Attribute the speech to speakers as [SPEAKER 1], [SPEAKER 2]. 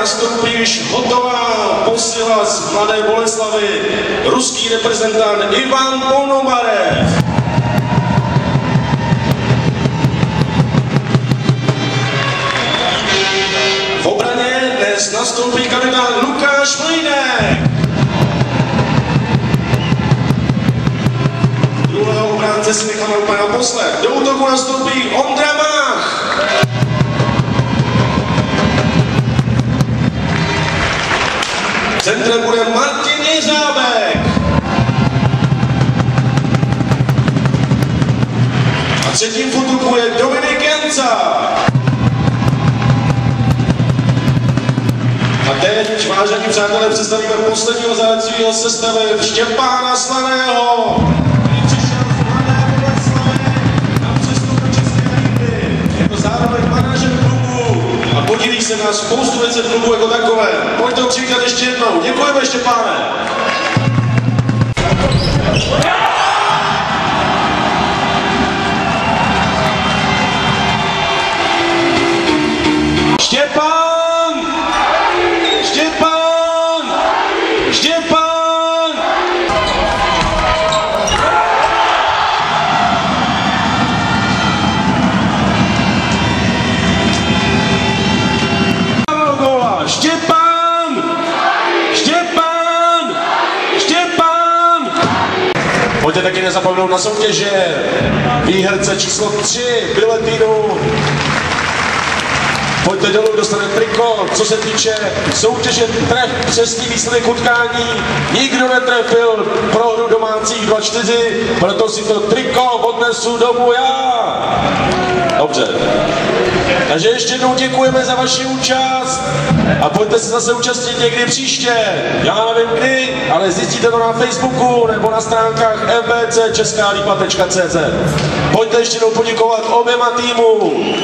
[SPEAKER 1] nastoupí již hotová posila z Mladé Boleslavi, ruský reprezentant Ivan Ponomarev. V obraně dnes nastoupí kapitán Lukáš Mlejnek. Druhého obránce si necháme úplně naposled. Do útoku nastoupí Ondra Mach. Centrem bude Martin Jeřábek. A třetím v útoku je Dominik Janca. A teď, vážení přátelé, představíme posledního zájecového sestavy Štěpána Slaného. Podílí se na spoustu věcí v klubu jako takové. Pojďte ho přivítat ještě jednou. Děkujeme, Štěpáne. Štěpán! Štěpán! Štěpán! Štěpán! Štěpán! Štěpán! Pojďte taky nezapomenout na soutěže. Výherce číslo 3 biletinu. Pojďte dolů, dostane triko. Co se týče soutěže tref přesný výsledek utkání, nikdo netrefil prohru domácích 2-4, proto si to triko odnesu domů já. Dobře. Takže ještě jednou děkujeme za vaši účast a pojďte se zase účastnit někdy příště. Já nevím kdy, ale zjistíte to na Facebooku nebo na stránkách mbcčeskalípa.cz. Pojďte ještě jednou poděkovat oběma týmům.